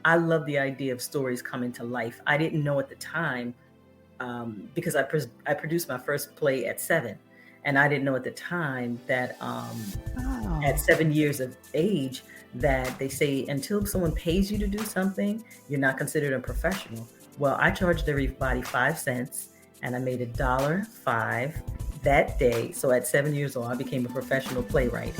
I love the idea of stories coming to life. I didn't know at the time because I produced my first play at 7, and I didn't know at the time that at Oh, 7 years of age that they say until someone pays you to do something, you're not considered a professional. Well, I charged everybody 5 cents, and I made $1.05 that day. So at 7 years old, I became a professional playwright.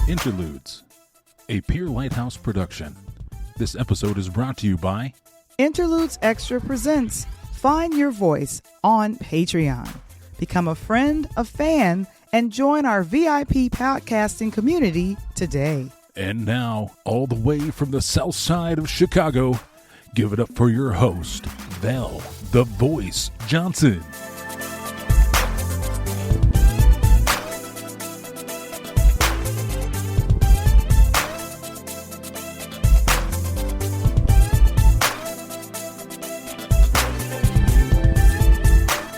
Interludes, a Peer Lighthouse production. This episode is brought to you by Interludes Extra presents Find Your Voice on Patreon. Become a friend, a fan, and join our VIP podcasting community today. And now, all the way from the south side of Chicago, give it up for your host, Val, the Voice Johnson.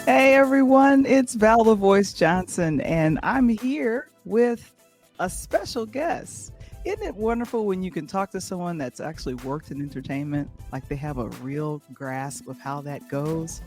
Hey everyone, it's Val the Voice Johnson, and I'm here with a special guest. Isn't it wonderful when you can talk to someone that's actually worked in entertainment, like they have a real grasp of how that goes?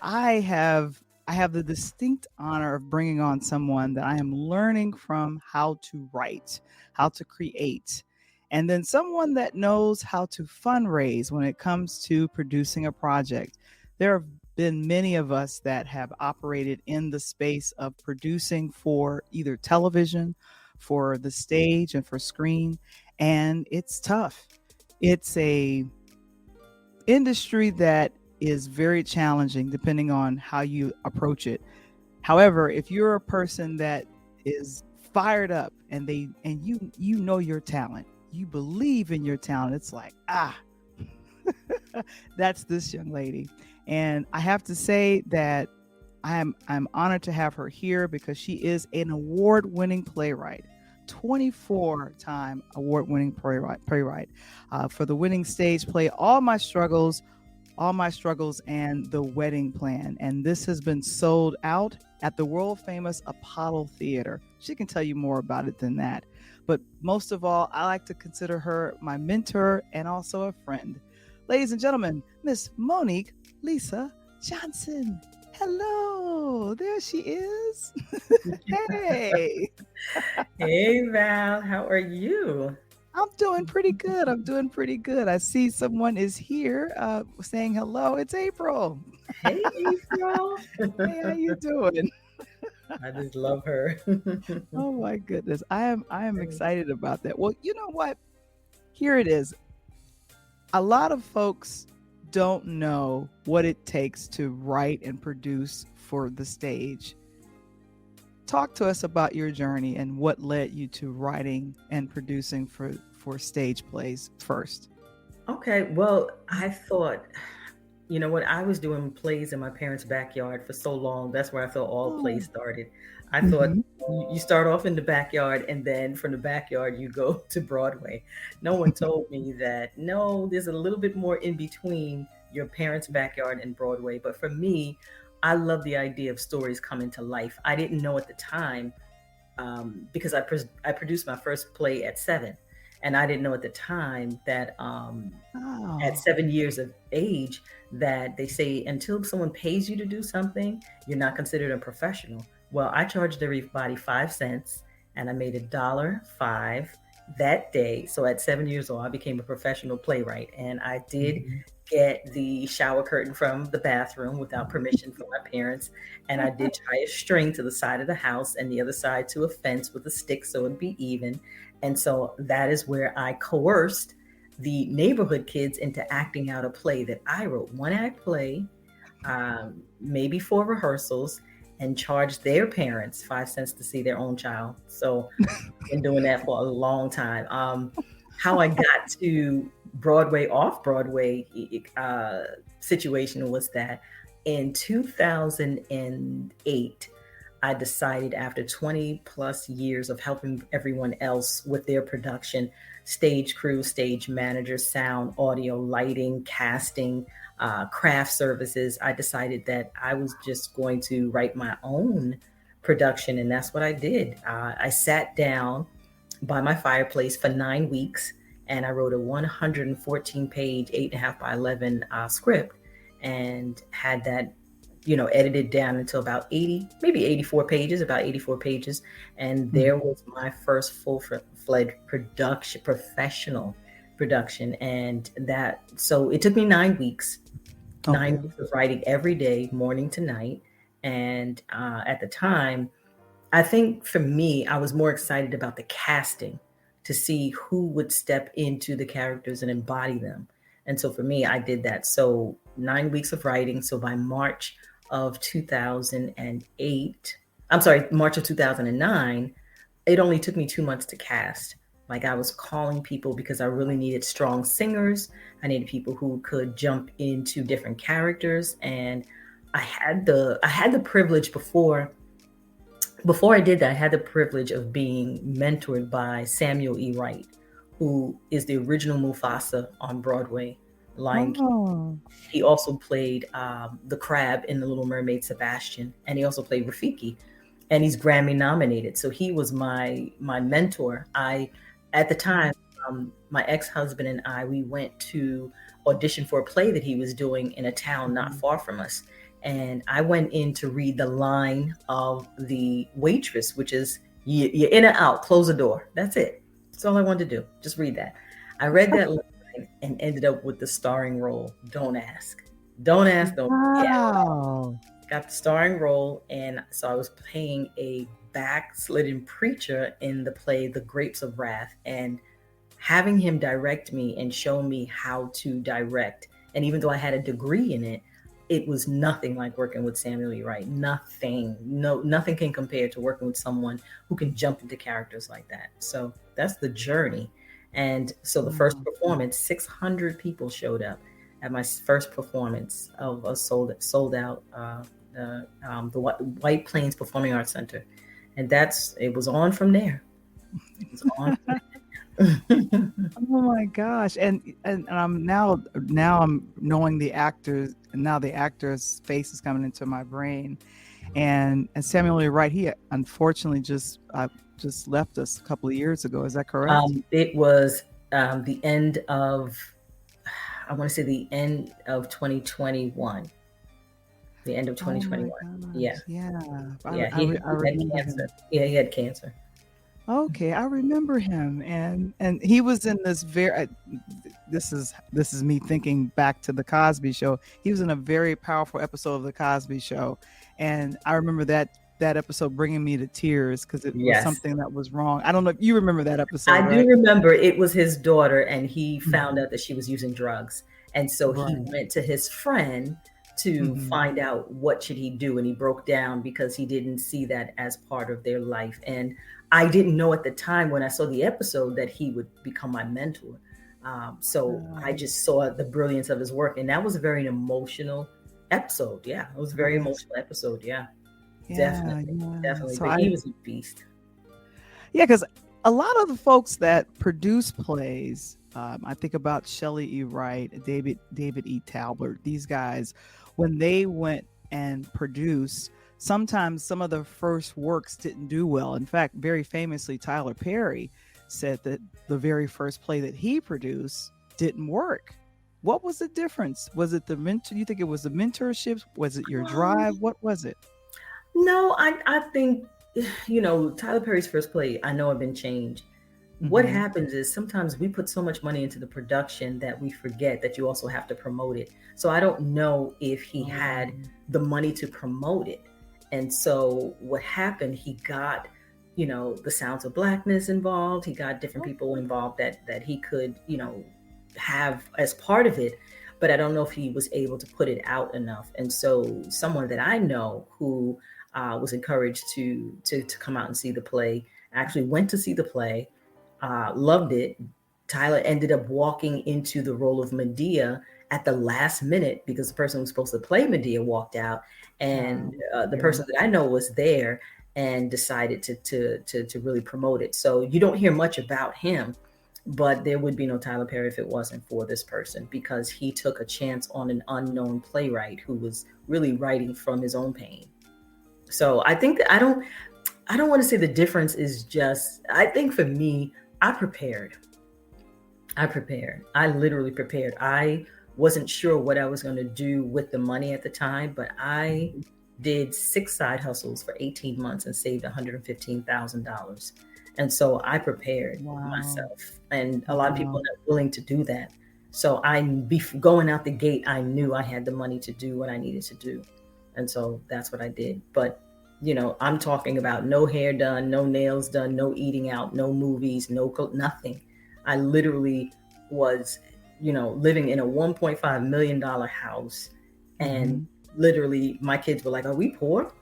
I have the distinct honor of bringing on someone that I am learning from how to write, how to create, and then someone that knows how to fundraise when it comes to producing a project. There have been many of us that have operated in the space of producing for either television, for the stage, and for screen, and it's tough. It's a industry that is very challenging depending on how you approach it. However, if you're a person that is fired up and you know your talent, you believe in your talent, it's like, that's this young lady. And I have to say that I'm honored to have her here because she is an award-winning playwright, 24-time award-winning playwright for the winning stage play All My Struggles, and The Wedding Plan. And this has been sold out at the world famous Apollo Theater. She can tell you more about it than that. But most of all, I like to consider her my mentor and also a friend. Ladies and gentlemen, Miss Monique Lisa Johnson. Hello, there she is. Hey. Hey, Val, how are you? I'm doing pretty good. I see someone is here saying hello. It's April. Hey, April. Hey, how you doing? I just love her. Oh my goodness. I am excited about that. Well, you know what? Here it is. A lot of folks don't know what it takes to write and produce for the stage. Talk to us about your journey and what led you to writing and producing for stage plays first. Okay, well, I thought, you know what, I was doing plays in my parents' backyard for so long. That's where I thought all Oh. plays started. I thought Mhm. you start off in the backyard, and then from the backyard you go to Broadway. No one told me that, no, there's a little bit more in between your parents' backyard and Broadway. But for me, I love the idea of stories coming to life. I didn't know at the time because I produced my first play at 7, and I didn't know at the time that at Oh. 7 years of age that they say until someone pays you to do something, you're not considered a professional. Well, I charged everybody 5 cents, and I made $1.05 that day. So at 7 years old, I became a professional playwright, and I did Mhm. get the shower curtain from the bathroom without permission from my parents. And I did tie a string to the side of the house and the other side to a fence with a stick so it'd be even. And so that is where I coerced the neighborhood kids into acting out a play that I wrote, one act play, maybe 4 rehearsals, and charged their parents 5 cents to see their own child. So been doing that for a long time. How I got to Broadway, off Broadway situation was that in 2008, I decided after 20 plus years of helping everyone else with their production, stage crew, stage manager, sound, audio, lighting, casting, craft services, I decided that I was just going to write my own production. And that's what I did. I sat down by my fireplace for 9 weeks and I wrote a 114 page, 8.5 by 11 script and had that, edited down into about 80, maybe 84 pages, about 84 pages. And there was my first full-fledged production, professional production. And so it took me 9 weeks, Okay. 9 weeks of writing every day, morning to night. And at the time, I think for me, I was more excited about the casting to see who would step into the characters and embody them. And so for me, I did that. So 9 weeks of writing. So by March of 2008, I'm sorry, March of 2009, it only took me 2 months to cast. Like I was calling people because I really needed strong singers. I needed people who could jump into different characters. And I had the privilege before I did that, I had the privilege of being mentored by Samuel E. Wright, who is the original Mufasa on Broadway, Lion King. Oh, He also played the crab in The Little Mermaid, Sebastian, and he also played Rafiki, and he's Grammy nominated. So he was my mentor. At the time, my ex-husband and I, we went to audition for a play that he was doing in a town not far from us. And I went in to read the line of the waitress, which is, you're in and out, close the door. That's it. That's all I wanted to do. Just read that. I read that line and ended up with the starring role. Don't ask. Don't ask. Don't wow. Got the starring role. And so I was playing a backslidden preacher in the play, The Grapes of Wrath. And having him direct me and show me how to direct. And even though I had a degree in it, it was nothing like working with Samuel E. Wright. Nothing can compare to working with someone who can jump into characters like that. So that's the journey. And so the first performance, 600 people showed up at my first performance of a sold out the White Plains Performing Arts Center, and it was on from there. It was on. Oh my gosh. And I'm now I'm knowing the actors, and now the actor's face is coming into my brain. And Samuel L. Wright, he unfortunately just left us a couple of years ago. Is that correct? It was the end of, I want to say the end of 2021. The end of 2021. Yeah. Yeah. He had cancer. Yeah, he had cancer. Okay, I remember him, and he was in this this is me thinking back to the Cosby Show. He was in a very powerful episode of the Cosby Show, and I remember that episode bringing me to tears because it was something that was wrong. I don't know if you remember that episode. I do remember. It was his daughter, and he found out that she was using drugs, and so he went to his friend to find out what should he do, and he broke down because he didn't see that as part of their life. And I didn't know at the time when I saw the episode that he would become my mentor. So I just saw the brilliance of his work, and that was a very emotional episode. Yeah, it was a very emotional episode. Yeah, definitely. So but he was a beast. Yeah, because a lot of the folks that produce plays, I think about Shelley E. Wright, David E. Talbert, these guys, when they went and produced, sometimes some of the first works didn't do well. In fact, very famously, Tyler Perry said that the very first play that he produced didn't work. What was the difference? Was it the mentor? You think it was the mentorships? Was it your drive? What was it? No, I think, Tyler Perry's first play, I know, have been changed. What happens is sometimes we put so much money into the production that we forget that you also have to promote it. So I don't know if he had the money to promote it. And so what happened, he got, the Sounds of Blackness involved. He got different people involved that he could, have as part of it. But I don't know if he was able to put it out enough. And so someone that I know who was encouraged to come out and see the play, actually went to see the play, loved it. Tyler ended up walking into the role of Medea at the last minute because the person who was supposed to play Medea walked out, and the person that I know was there and decided to really promote it. So you don't hear much about him, but there would be no Tyler Perry if it wasn't for this person, because he took a chance on an unknown playwright who was really writing from his own pain. So I think that I don't want to say the difference is just, I think for me, I prepared. I literally prepared. I wasn't sure what I was going to do with the money at the time, but I did 6 side hustles for 18 months and saved $115,000. And so I prepared myself. And a lot of people are not willing to do that. So going out the gate, I knew I had the money to do what I needed to do. And so that's what I did. But, I'm talking about no hair done, no nails done, no eating out, no movies, nothing. I literally was, living in a $1.5 million house. And literally my kids were like, "Are we poor?"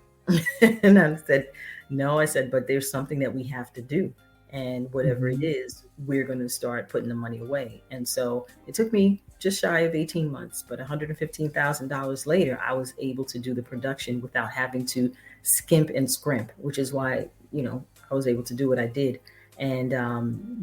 And I said, "No," I said, "but there's something that we have to do. And whatever it is, we're going to start putting the money away." And so it took me just shy of 18 months, but $115,000 later, I was able to do the production without having to skimp and scrimp, which is why, I was able to do what I did. And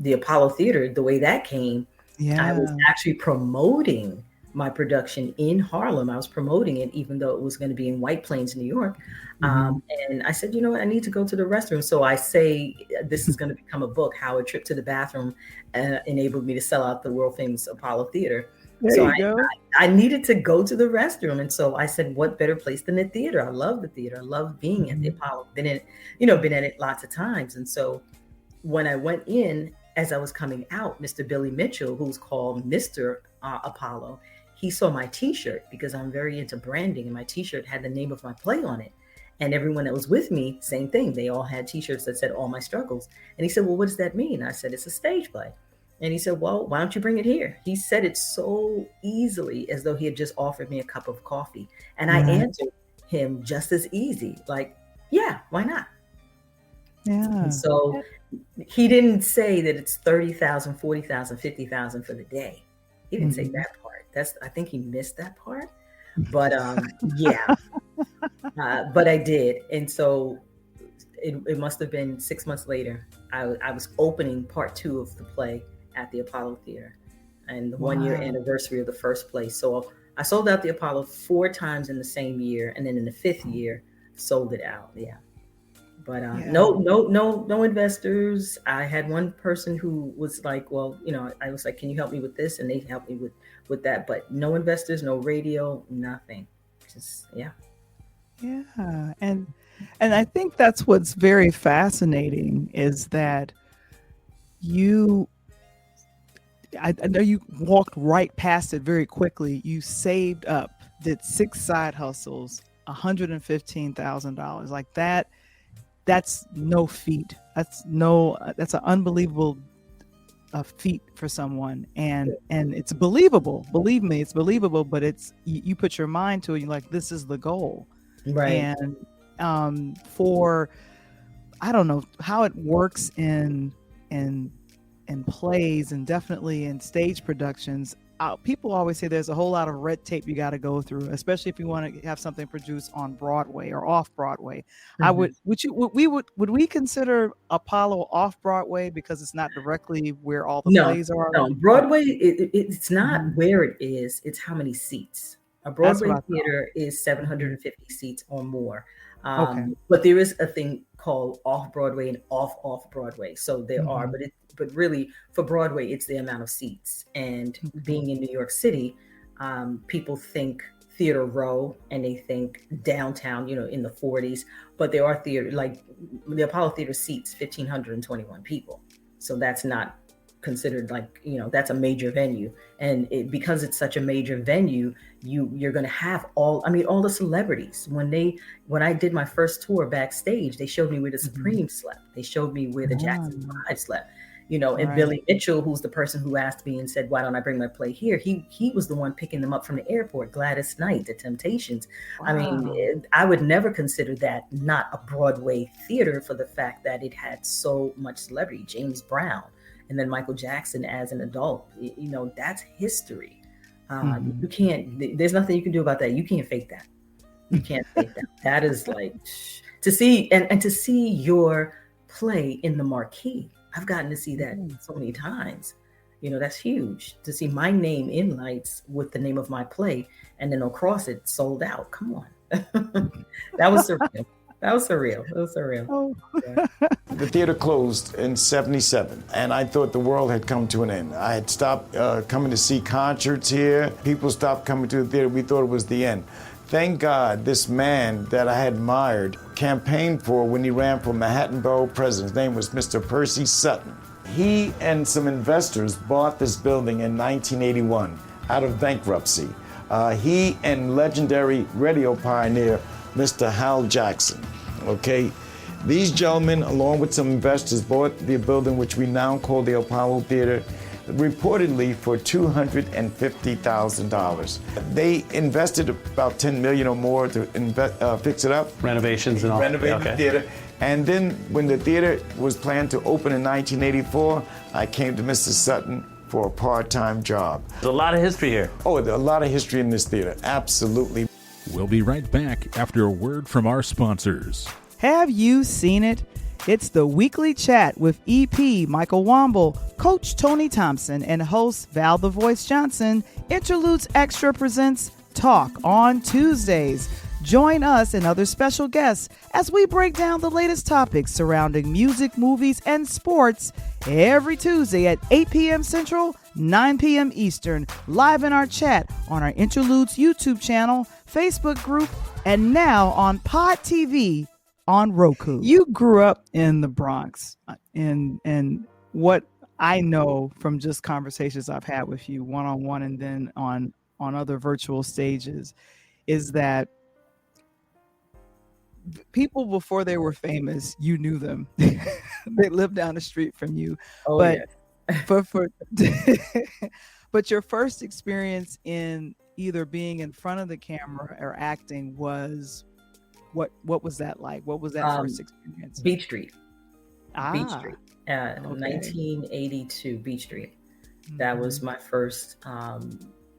the Apollo Theater, the way that came, I was actually promoting my production in Harlem. I was promoting it, even though it was going to be in White Plains, New York. And I said, I need to go to the restroom. So I say, this is going to become a book, how a trip to the bathroom enabled me to sell out the world famous Apollo Theater. I needed to go to the restroom. And so I said, what better place than the theater? I love the theater. I love being at the Apollo. Been at it lots of times. And so when I went in, as I was coming out, Mr. Billy Mitchell, who's called Mr. Apollo, he saw my t-shirt, because I'm very into branding, and my t-shirt had the name of my play on it. And everyone that was with me, same thing. They all had t-shirts that said All My Struggles. And he said, "Well, what does that mean?" I said, "It's a stage play." And he said, "Well, why don't you bring it here?" He said it so easily, as though he had just offered me a cup of coffee. And I answered him just as easy, like, "Yeah, why not?" And so he didn't say that it's 30,000, 40,000, 50,000 for the day. He didn't say that part. I think he missed that part. But but I did. And so it must have been 6 months later. I was opening part 2 of the play at the Apollo Theater, and the 1-year anniversary of the first play. So I sold out the Apollo 4 times in the same year. And then in the 5th year, sold it out. Yeah. But no investors. I had one person who was like, well, I was like, "Can you help me with this?" And they helped me with that. But no investors, no radio, nothing. Just, yeah. And I think that's what's very fascinating, is that I know you walked right past it very quickly. You saved up, did 6 side hustles, $115,000. Like that. That's no feat. That's an unbelievable feat for someone, and it's believable. Believe me, it's believable. But it's you put your mind to it. You're like, this is the goal, right? And for, I don't know how it works in plays, and definitely in stage productions. People always say there's a whole lot of red tape you got to go through, especially if you want to have something produced on Broadway or off Broadway. Would we consider Apollo off Broadway because it's not directly where all the plays are? No, Broadway, it's not where it is, it's how many seats. A Broadway theater is 750 seats or more. But there is a thing called off Broadway and off Broadway. So there are, but really for Broadway, it's the amount of seats. And being in New York City, people think Theater Row and they think downtown, in the 40s. But there are theater, like the Apollo Theater seats 1,521 people. So that's not considered like, that's a major venue. And because it's such a major venue, you're going to have all the celebrities. When I did my first tour backstage, they showed me where the Supreme slept. They showed me where the Jackson 5 slept. And Billy Mitchell, who's the person who asked me and said, "Why don't I bring my play here?" He was the one picking them up from the airport. Gladys Knight, The Temptations. Wow. I would never consider that not a Broadway theater for the fact that it had so much celebrity. James Brown. and then Michael Jackson as an adult. That's history. Mhm. You can't. There's nothing you can do about that. You can't fake that. You can't fake that. That is like to see and to see your play in the marquee. I've gotten to see that so many times. That's huge to see my name in lights with the name of my play, and then across it sold out. Come on. That was surreal. That was surreal. It was surreal. Oh. Yeah. The theater closed in '77, and I thought the world had come to an end. I had stopped coming to see concerts here. People stopped coming to the theater. We thought it was the end. Thank God this man that I had admired campaigned for when he ran for Manhattan Borough President. His name was Mr. Percy Sutton. He and some investors bought this building in 1981 out of bankruptcy. He and legendary radio pioneer Mr. Hal Jackson, okay? These gentlemen, along with some investors, bought the building, which we now call the Apollo Theater, reportedly for $250,000. They invested about $10 million or more to fix it up. Renovations and all. Renovated the theater. And then when the theater was planned to open in 1984, I came to Mr. Sutton for a part-time job. There's a lot of history here. Oh, there's a lot of history in this theater, absolutely. We'll be right back after a word from our sponsors. Have you seen it? It's the weekly chat with EP Michael Womble, Coach Tony Thompson, and host Val the Voice Johnson. Interludes Extra presents Talk on Tuesdays. Join us and other special guests as we break down the latest topics surrounding music, movies, and sports every Tuesday at 8 p.m. Central, 9 p.m. Eastern, live in our chat on our Interludes YouTube channel, Facebook group, and now on Pod TV on Roku. You grew up in the Bronx, and what I know from just conversations I've had with you one-on-one and then on other virtual stages is that people before they were famous, you knew them. They lived down the street from you. Oh, but yeah. but your first experience in either being in front of the camera or acting was what was that like? What was that first experience? Beach Street. Beach Ah, Street. okay. 1982, Beach Street. That was my first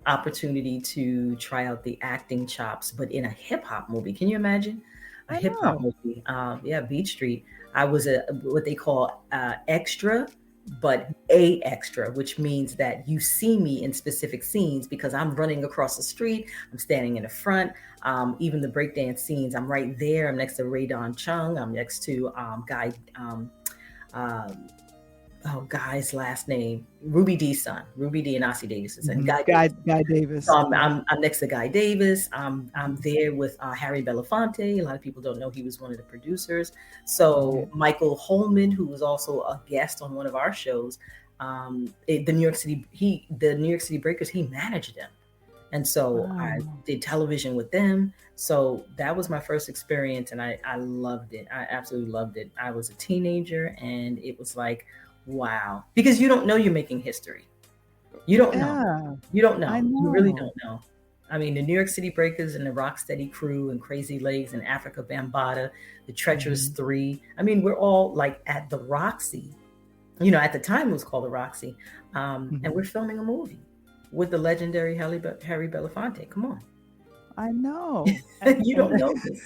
opportunity to try out the acting chops, but in a hip hop movie. Can you imagine? A hip hop movie. Beach Street. I was what they call extra, but a extra, which means that you see me in specific scenes because I'm running across the street. I'm standing in the front. Even the breakdance scenes, I'm right there. I'm next to Ray Don Chung. I'm next to guy's last name, Ruby D's son, Ruby D and Ossie Davis's son. Guy Davis. So I'm next to Guy Davis. I'm there with Harry Belafonte. A lot of people don't know he was one of the producers. So Michael Holman, who was also a guest on one of our shows, the New York City Breakers, he managed them. And so I did television with them. So that was my first experience, and I loved it. I absolutely loved it. I was a teenager, and it was like, wow. Because you don't know you're making history. You don't know. You don't know. I know. You really don't know. I mean, the New York City Breakers and the Rocksteady Crew and Crazy Legs and Africa Bambaataa, the Treacherous Three. I mean, we're all like at the Roxy. At the time it was called the Roxy. And we're filming a movie with the legendary Harry Belafonte. Come on. I know. You don't know this.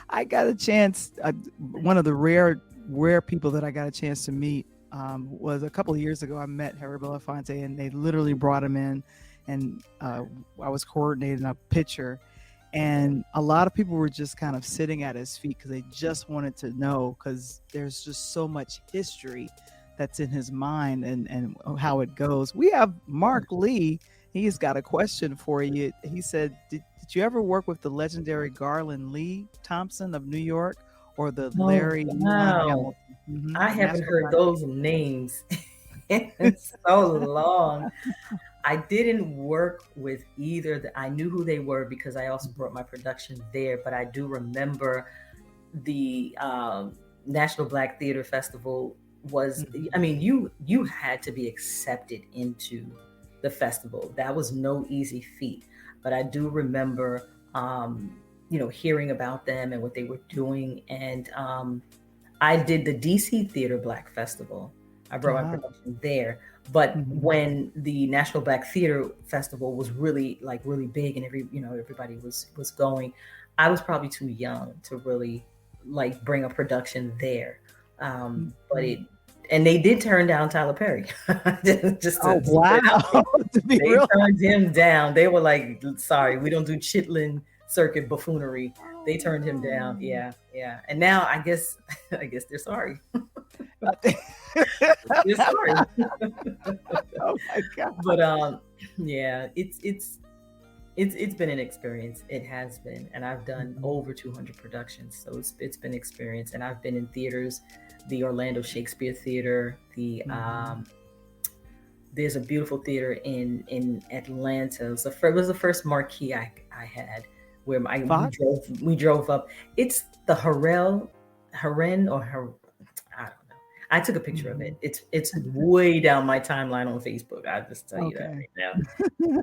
I got a chance. One of the rare people that I got a chance to meet was a couple of years ago. I met Harry Belafonte, and they literally brought him in, and I was coordinating a picture, and a lot of people were just kind of sitting at his feet because they just wanted to know, because there's just so much history that's in his mind and how it goes. We have Mark Lee. He's got a question for you. He said, did you ever work with the legendary Garland Lee Thompson of New York, or the Larry? Wow. I haven't heard those names in so long. I didn't work with either. I knew who they were because I also brought my production there, but I do remember the National Black Theater Festival was, I mean, you had to be accepted into the festival. That was no easy feat, but I do remember, hearing about them and what they were doing. And I did the DC Theater Black Festival I brought my Wow. production there. But Mhm. when the National Black Theater Festival was really big and everybody was going, I was probably too young to really like bring a production there. But Mhm. and they did turn down Tyler Perry. Just Oh, to put it out there. wow. To be They real. turned him down. They were like, sorry, we don't do Chitlin circuit buffoonery. They turned him down. Yeah, yeah. And now I guess they're sorry. They're sorry. Oh my God. But yeah, it's been an experience. It has been, and I've done over 200 productions, so it's been experience. And I've been in theaters, the Orlando Shakespeare Theater, there's a beautiful theater in Atlanta. It was the first marquee I had, where we drove up. It's the Haren or Her. I don't know. I took a picture of it. It's way down my timeline on Facebook. I'll just tell you that right now.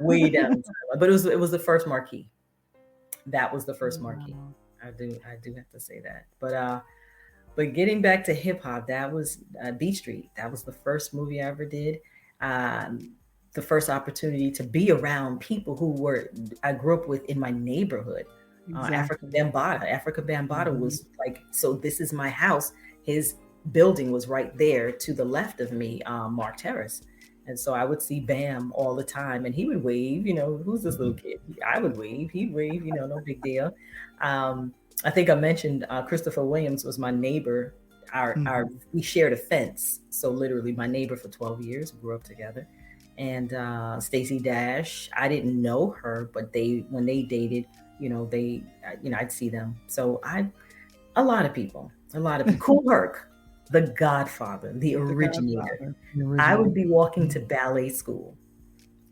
Way down the timeline. But it was the first marquee. That was the first marquee. I do have to say that. But getting back to hip hop, that was Beat Street. That was the first movie I ever did. The first opportunity to be around people who I grew up with in my neighborhood. Africa Bambaataa was like, so this is my house. His building was right there to the left of me, Mark Terrace. And so I would see Bam all the time, and he would wave, who's this little kid? I would wave, he'd wave, no big deal. I think I mentioned Christopher Williams was my neighbor. We shared a fence. So literally my neighbor for 12 years, we grew up together. And Stacey Dash, I didn't know her, but when they dated, I'd see them. So a lot of people. Kool Herc, the Godfather, the originator. I would be walking to ballet school,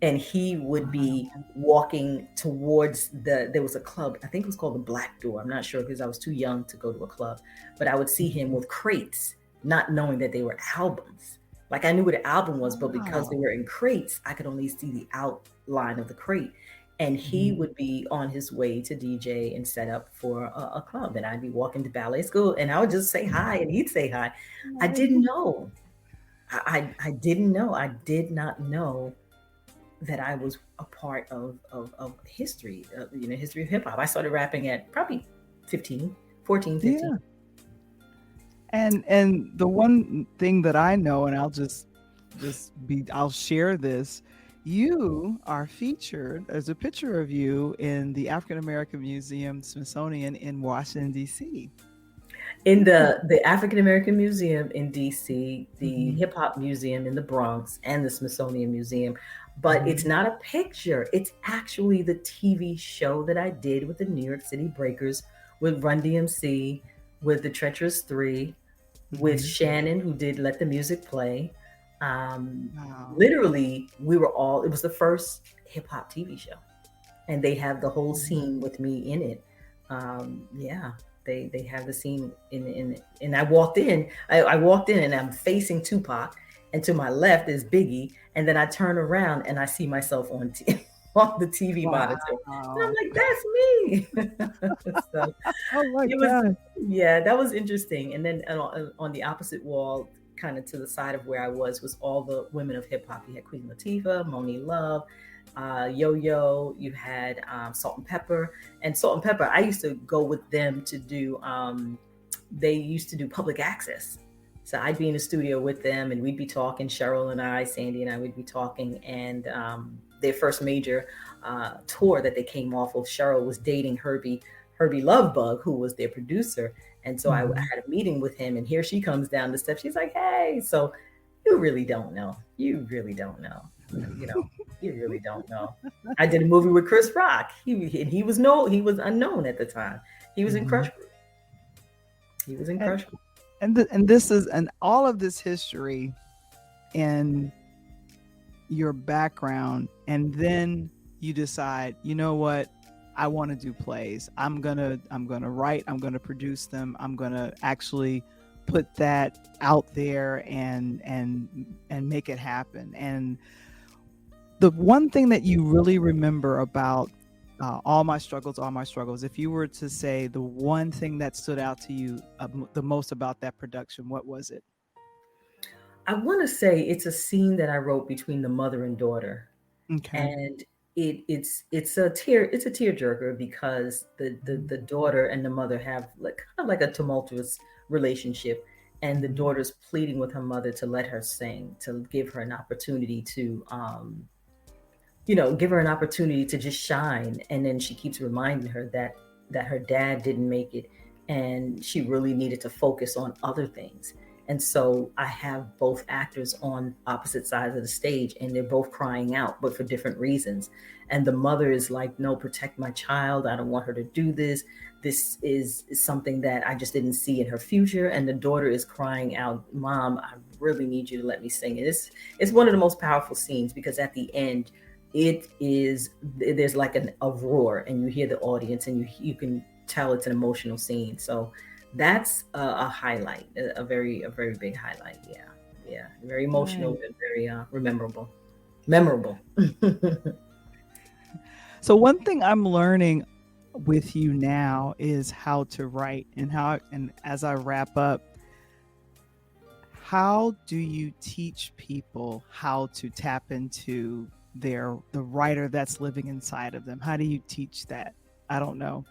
and he would be walking towards there was a club, I think it was called the Black Door. I'm not sure because I was too young to go to a club, but I would see him with crates, not knowing that they were albums. Like I knew what an album was, but because they were in crates, I could only see the outline of the crate. And he would be on his way to DJ and set up for a club. And I'd be walking to ballet school, and I would just say hi, and he'd say hi. I didn't know. I didn't know. I did not know that I was a part of history, history of hip hop. I started rapping at probably 14, 15. Yeah. And the one thing that I know, and I'll share this. You are featured. There's a picture of you in the African American Museum, Smithsonian in Washington, D.C. In the African American Museum in D.C., the Hip Hop Museum in the Bronx, and the Smithsonian Museum. But it's not a picture. It's actually the TV show that I did with the New York City Breakers, with Run DMC, with the Treacherous Three, with Shannon, who did Let the Music Play. Literally, it was the first hip hop TV show, and they have the whole scene with me in it. They have the scene and I walked in and I'm facing Tupac, and to my left is Biggie, and then I turn around and I see myself on the TV monitor, and I'm like, that's me. So that was interesting. And then on the opposite wall, kind of to the side of where I was all the women of hip hop. You had Queen Latifah, Monique Love, Yo-Yo, you had Salt and Pepper. And Salt and Pepper, I used to go with them to do, they used to do public access. So I'd be in the studio with them, and we'd be talking, Cheryl and I, Sandy and I, would be talking. And their first major tour that they came off of, Cheryl was dating Herbie Lovebug, who was their producer. And so I had a meeting with him, and here she comes down the steps. She's like, hey, so you really don't know. You really don't know. You really don't know. I did a movie with Chris Rock. He was unknown at the time. He was in Crush Group. And this is all of this history and your background, and then you decide, you know what? I want to do plays. I'm gonna write. I'm gonna produce them. I'm gonna actually put that out there and make it happen. And the one thing that you really remember about all my struggles, if you were to say the one thing that stood out to you the most about that production, what was it? I want to say it's a scene that I wrote between the mother and daughter, Okay. and it's a tearjerker because the daughter and the mother have like kind of like a tumultuous relationship, and the daughter's pleading with her mother to let her sing, to give her an opportunity to give her an opportunity to just shine. And then she keeps reminding her that her dad didn't make it, and she really needed to focus on other things. And so I have both actors on opposite sides of the stage, and they're both crying out, but for different reasons. And the mother is like, no, protect my child. I don't want her to do this. This is something that I just didn't see in her future. And the daughter is crying out, Mom, I really need you to let me sing. And it's one of the most powerful scenes, because at the end, there's like a roar, and you hear the audience, and you can tell it's an emotional scene. So that's a highlight, a very big highlight. Yeah, very emotional and very memorable. So one thing I'm learning with you now is how to write, and as I wrap up, how do you teach people how to tap into the writer that's living inside of them? How do you teach that? I don't know.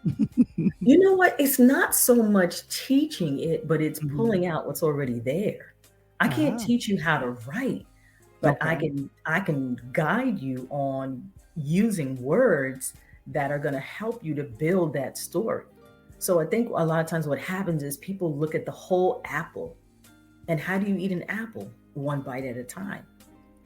You know what? It's not so much teaching it, but it's pulling out what's already there. I can't teach you how to write, but I can guide you on using words that are going to help you to build that story. So I think a lot of times what happens is people look at the whole apple, and how do you eat an apple? One bite at a time.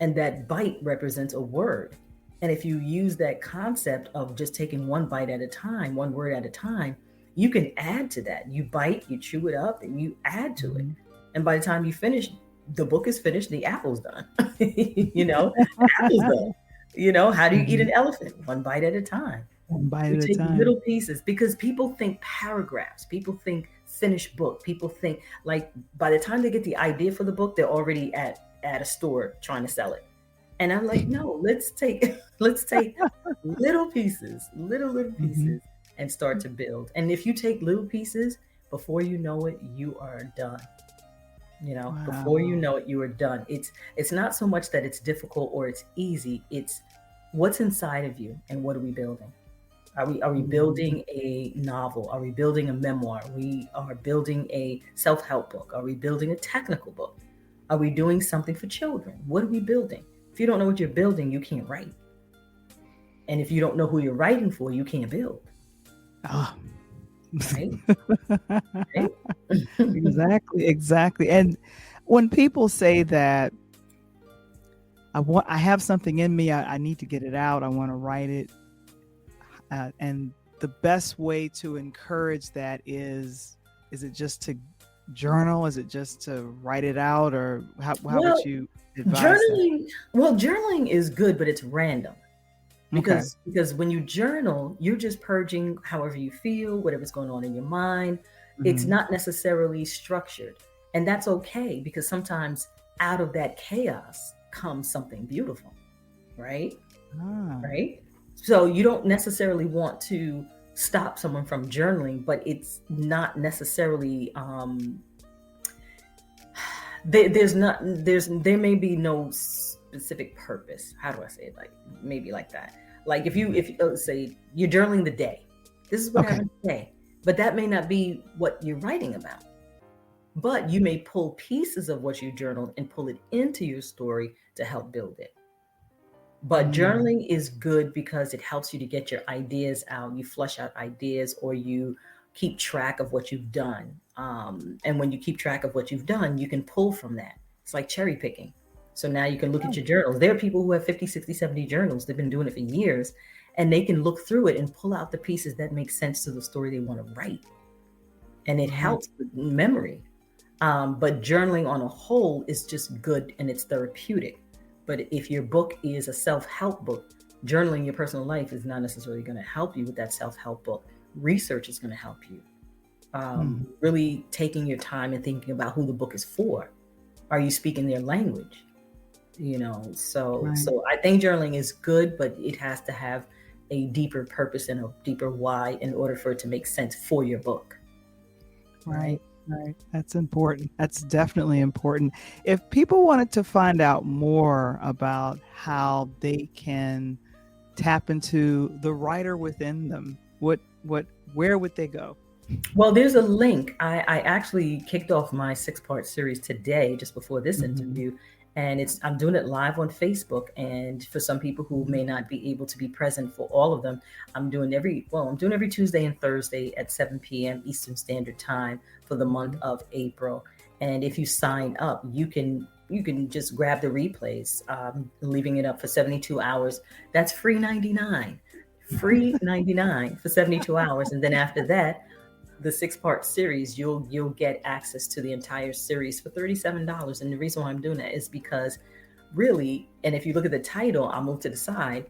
And that bite represents a word. And if you use that concept of just taking one bite at a time, one word at a time, you can add to that. You bite, you chew it up, and you add to it. And by the time you finish, the book is finished, the apple's done. The apple's done. How do you eat an elephant? One bite at a time. One bite You at a take time. little pieces, because people think paragraphs, people think finished book, people think like by the time they get the idea for the book, they're already at a store trying to sell it. And I'm like, no, let's take little pieces, little pieces, and start to build. And if you take little pieces, before you know it, you are done. Before you know it, you are done. It's not so much that it's difficult or it's easy. It's what's inside of you, and what are we building? Are we building a novel? Are we building a memoir? We are building a self-help book. Are we building a technical book? Are we doing something for children? What are we building? If you don't know what you're building, you can't write. And if you don't know who you're writing for, you can't build. Right? Right? Exactly. And when people say that I have something in me, I need to get it out, I want to write it, and the best way to encourage that is it just to journal? Is it just to write it out, or how would you advise journaling that? Well, journaling is good, but it's random. Because when you journal, you're just purging however you feel, whatever's going on in your mind. It's not necessarily structured. And that's okay, because sometimes out of that chaos comes something beautiful, right? Right? So you don't necessarily want to stop someone from journaling, but it's not necessarily there may be no specific purpose. How do I say it? Like maybe like that. Like if you let's say you're journaling the day, this is what happened today, but that may not be what you're writing about. But you may pull pieces of what you journaled and pull it into your story to help build it. But journaling is good because it helps you to get your ideas out. You flush out ideas, or you keep track of what you've done. And when you keep track of what you've done, you can pull from that. It's like cherry picking. So now you can look at your journals. There are people who have 50, 60, 70 journals. They've been doing it for years, and they can look through it and pull out the pieces that make sense to the story they want to write. And it helps with memory. But journaling on a whole is just good, and it's therapeutic. But if your book is a self-help book, journaling your personal life is not necessarily going to help you with that self-help book. Research is going to help you. Really taking your time and thinking about who the book is for. Are you speaking their language? So I think journaling is good, but it has to have a deeper purpose and a deeper why in order for it to make sense for your book. Right. Right. That's important. That's definitely important. If people wanted to find out more about how they can tap into the writer within them, where would they go? Well, there's a link. I actually kicked off my 6-part series today, just before this interview, and I'm doing it live on Facebook. And for some people who may not be able to be present for all of them, I'm doing every Tuesday and Thursday at 7 p.m. Eastern Standard Time for the month of April. And if you sign up, you can just grab the replays, leaving it up for 72 hours. That's free 99, free 99 for 72 hours, and then after that, the 6-part series, you'll get access to the entire series for $37. And the reason why I'm doing that is because really, and if you look at the title, I'll move to the side,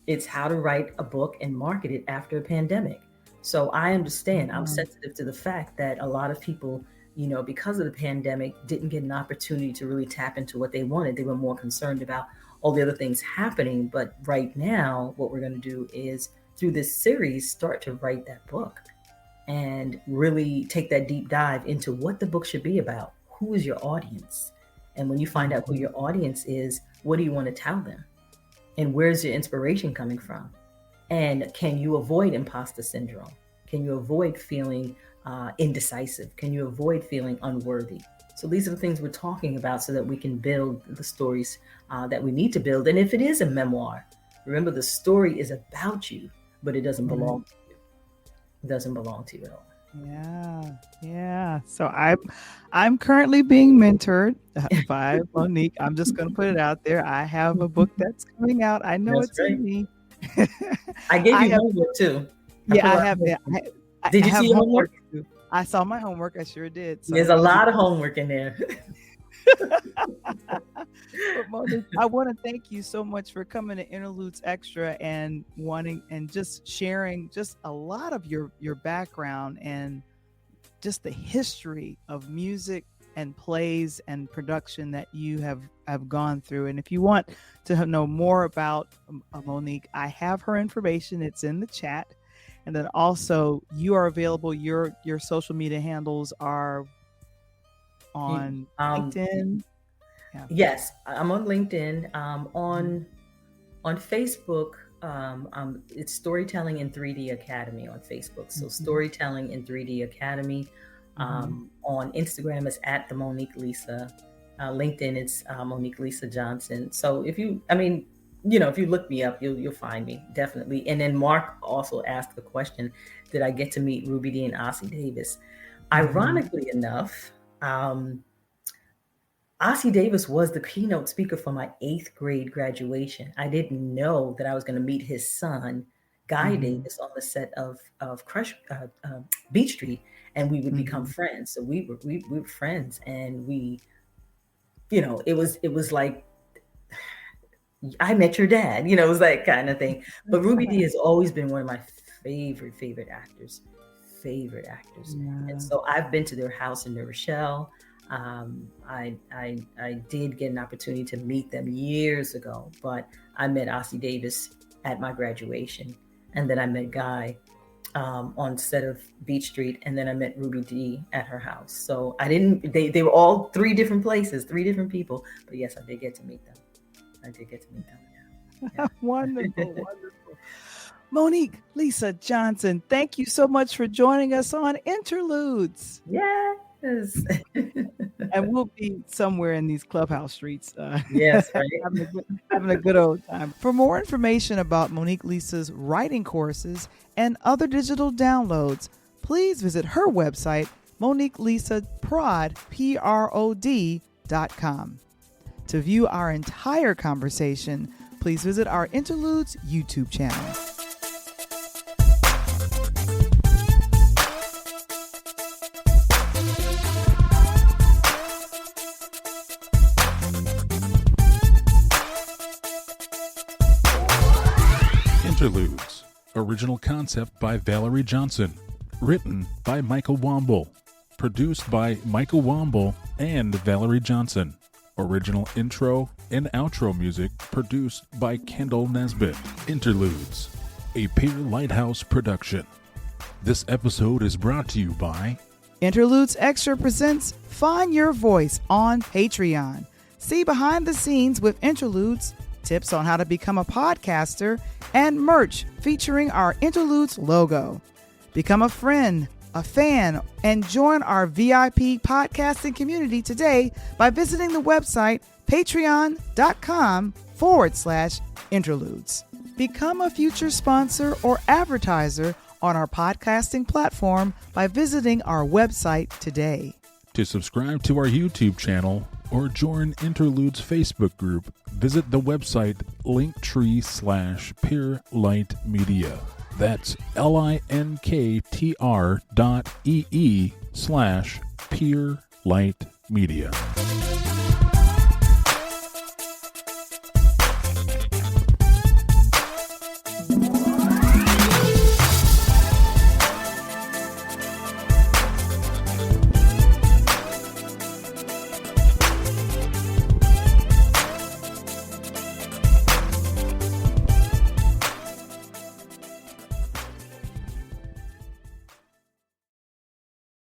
it's how to write a book and market it after a pandemic. So I understand, I'm sensitive to the fact that a lot of people, because of the pandemic, didn't get an opportunity to really tap into what they wanted. They were more concerned about all the other things happening. But right now, what we're going to do is, through this series, start to write that book and really take that deep dive into what the book should be about. Who is your audience? And when you find out who your audience is, what do you want to tell them? And where's your inspiration coming from? And can you avoid imposter syndrome? Can you avoid feeling indecisive? Can you avoid feeling unworthy? So these are the things we're talking about so that we can build the stories that we need to build. And if it is a memoir, remember the story is about you, but it doesn't belong to you. It doesn't belong to you at all. Yeah. So I'm currently being mentored by Monique. I'm just going to put it out there. I have a book that's coming out. I know it's in me. I gave you homework too. I have. Did you see your homework? I saw my homework. I sure did. So there's a lot of homework in there. But Monique, I want to thank you so much for coming to Interludes Extra and wanting and just sharing just a lot of your background and just the history of music and plays and production that you have gone through. And if you want to know more about Monique, I have her information. It's in the chat. And then also you are available. Your social media handles are on LinkedIn. Yeah. Yes, I'm on LinkedIn. On Facebook, it's Storytelling in 3D Academy on Facebook. So Storytelling in 3D Academy. On Instagram, it's at the Monique Lisa. LinkedIn, it's Monique Lisa Johnson. So if you look me up, you'll find me definitely. And then Mark also asked the question, did I get to meet Ruby Dee and Ossie Davis? Ironically enough, Ossie Davis was the keynote speaker for my 8th grade graduation. I didn't know that I was going to meet his son, Guy Davis, on the set of Beach Street, and we would become friends. So we were friends, and it was like, I met your dad, it was that kind of thing. But Ruby Dee has always been one of my favorite actors. And so I've been to their house in New Rochelle. I did get an opportunity to meet them years ago, but I met Ossie Davis at my graduation, and then I met Guy on set of Beach Street, and then I met Ruby Dee at her house. So they were all 3 different places, 3 different people, but yes, I did get to meet them. Yeah. Wonderful. Monique Lisa Johnson, thank you so much for joining us on Interludes. Yes. And we'll be somewhere in these clubhouse streets. Yes, right. having a good old time. For more information about Monique Lisa's writing courses and other digital downloads, please visit her website, MoniqueLisaProd.com. To view our entire conversation, please visit our Interludes YouTube channel. Interludes. Original concept by Valerie Johnson. Written by Michael Womble. Produced by Michael Womble and Valerie Johnson. Original intro and outro music produced by Kendall Nesbitt. Interludes, a Peer Lighthouse production. This episode is brought to you by Interludes Extra presents Find Your Voice on Patreon. See behind the scenes with Interludes, tips on how to become a podcaster, and merch featuring our Interludes logo. Become a friend, a fan, and join our VIP podcasting community today by visiting the website patreon.com/interludes. Become a future sponsor or advertiser on our podcasting platform by visiting our website today. To subscribe to our YouTube channel or join Interludes Facebook group, visit the website linktree/Playwright Media. That's linktr.ee/Playwright Media.